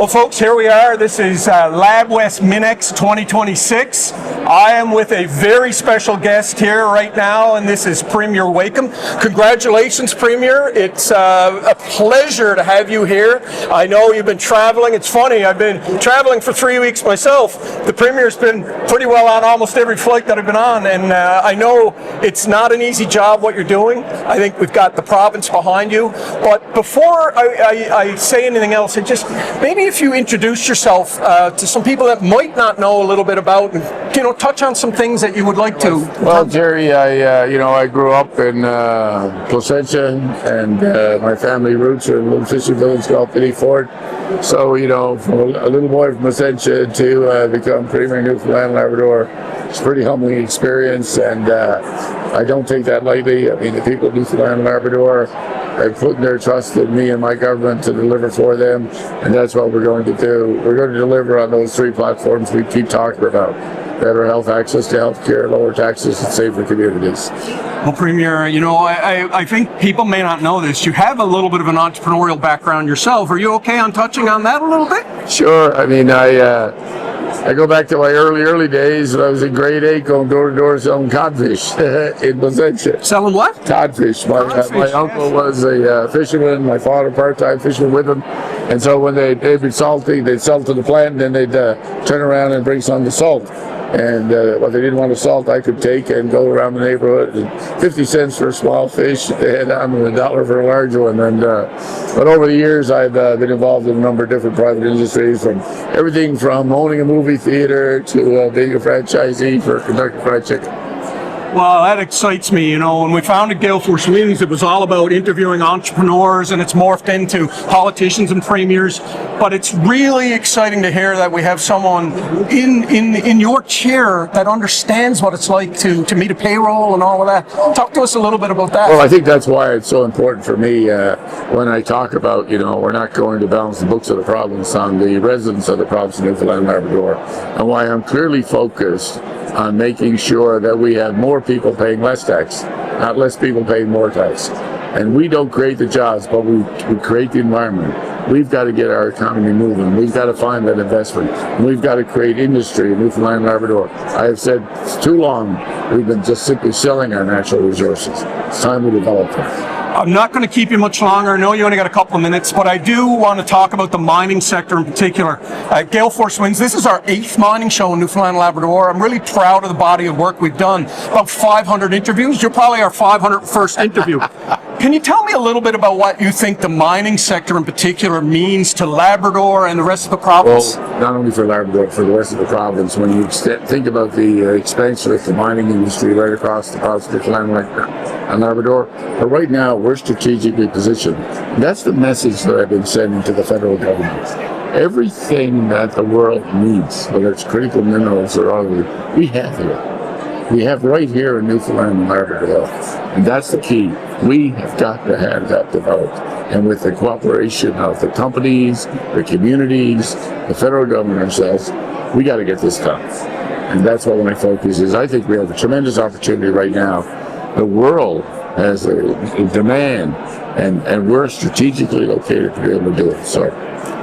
Well, folks, here we are. This is LabWest MINEx 2026. I am with a very special guest here right now, and this is Premier Wakeham. Congratulations, Premier. It's a pleasure to have you here. I know you've been traveling. It's funny, I've been traveling for 3 weeks myself. The Premier's been pretty well on almost every flight that I've been on, and I know it's not an easy job what you're doing. I think we've got the province behind you. But before I say anything else, maybe if you introduce yourself to some people that might not know a little bit about, and touch on some things that you would like to. Well, Jerry, I grew up in Placentia, and my family roots are in a little fishing village called Pitty Fort. So, from a little boy from Placentia to become Premier Newfoundland and Labrador, it's a pretty humbling experience, and I don't take that lightly. I mean, the people of Newfoundland and Labrador have put their trust in me and my government to deliver for them, and that's what we're going to do. We're going to deliver on those three platforms we keep talking about: better health access to health care, lower taxes, and safer communities. Well, Premier, I think people may not know this. You have a little bit of an entrepreneurial background yourself. Are you okay on touching on that a little bit? Sure. I mean, I go back to my early days when I was in grade 8, going door to door selling codfish in Placentia. Selling what? Codfish. My uncle was a fisherman. My father part-time fisherman with him. And so when they'd be salty, they'd sell to the plant, and then they'd turn around and bring some to salt. And what they didn't want to salt, I could take and go around the neighborhood. And 50 cents for a small fish, they had on $1 for a large one. And but over the years, I've been involved in a number of different private industries, from everything from owning a movie theater to being a franchisee for Kentucky Fried Chicken. Well, that excites me. When we founded Gale Force Winds, it was all about interviewing entrepreneurs, and it's morphed into politicians and premiers. But it's really exciting to hear that we have someone in your chair that understands what it's like to meet a payroll and all of that. Talk to us a little bit about that. Well, I think that's why it's so important for me when I talk about, we're not going to balance the books of the province on the residents of the province of Newfoundland and Labrador, and why I'm clearly focused on making sure that we have more people paying less tax, not less people paying more tax. And we don't create the jobs, but we create the environment. We've got to get our economy moving. We've got to find that investment. And we've got to create industry in Newfoundland and Labrador. I have said it's too long we've been just simply selling our natural resources. It's time we develop them. I'm not going to keep you much longer. I know you only got a couple of minutes, but I do want to talk about the mining sector in particular. Gale Force Winds, this is our 8th mining show in Newfoundland and Labrador. I'm really proud of the body of work we've done. About 500 interviews. You're probably our 501st interview. Can you tell me a little bit about what you think the mining sector in particular means to Labrador and the rest of the province? Well, not only for Labrador, for the rest of the province. When you think about the expansion of the mining industry right across the province of Newfoundland and Labrador, but right now we're strategically positioned. And that's the message that I've been sending to the federal government. Everything that the world needs, whether it's critical minerals or other, we have here. We have right here in Newfoundland and Labrador, and that's the key. We have got to have that developed, and with the cooperation of the companies, the communities, the federal government ourselves, we got to get this done. And that's what my focus is. I think we have a tremendous opportunity right now. The world has a demand, and we're strategically located to be able to do it. So.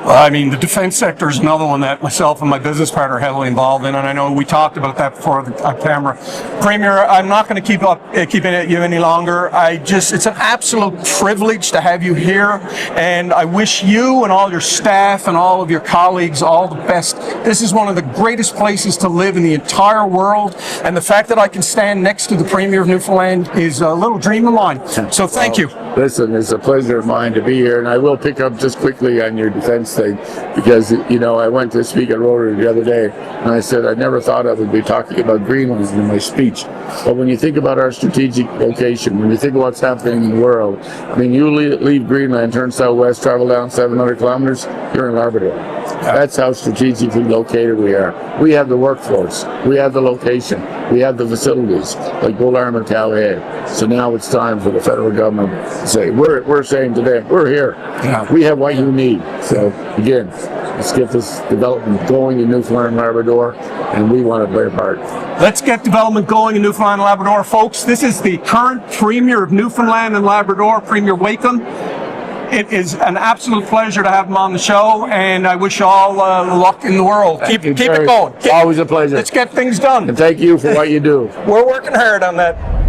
I mean, the defense sector is another one that myself and my business partner are heavily involved in, and I know we talked about that before the camera. Premier, I'm not going to keep you any longer. It's an absolute privilege to have you here, and I wish you and all your staff and all of your colleagues all the best. This is one of the greatest places to live in the entire world, and the fact that I can stand next to the Premier of Newfoundland is a little dream of mine. So thank you. Listen, it's a pleasure of mine to be here, and I will pick up just quickly on your defense thing, because I went to speak at Rotary the other day, and I said I never thought I would be talking about Greenland in my speech. But when you think about our strategic location, when you think of what's happening in the world, I mean, you leave Greenland, turn southwest, travel down 700 kilometers, you're in Labrador. That's how strategically located we are. We have the workforce, we have the location, we have the facilities, like Bull Arm and Cowhead. So now it's time for the federal government to say, we're saying to them, we're here. Yeah. We have what you need. So again, let's get this development going in Newfoundland and Labrador, and we want to play a part. Let's get development going in Newfoundland and Labrador, folks. This is the current Premier of Newfoundland and Labrador, Premier Wakeham. It is an absolute pleasure to have him on the show, and I wish you all luck in the world. Keep it going. Always a pleasure. Let's get things done. And thank you for what you do. We're working hard on that.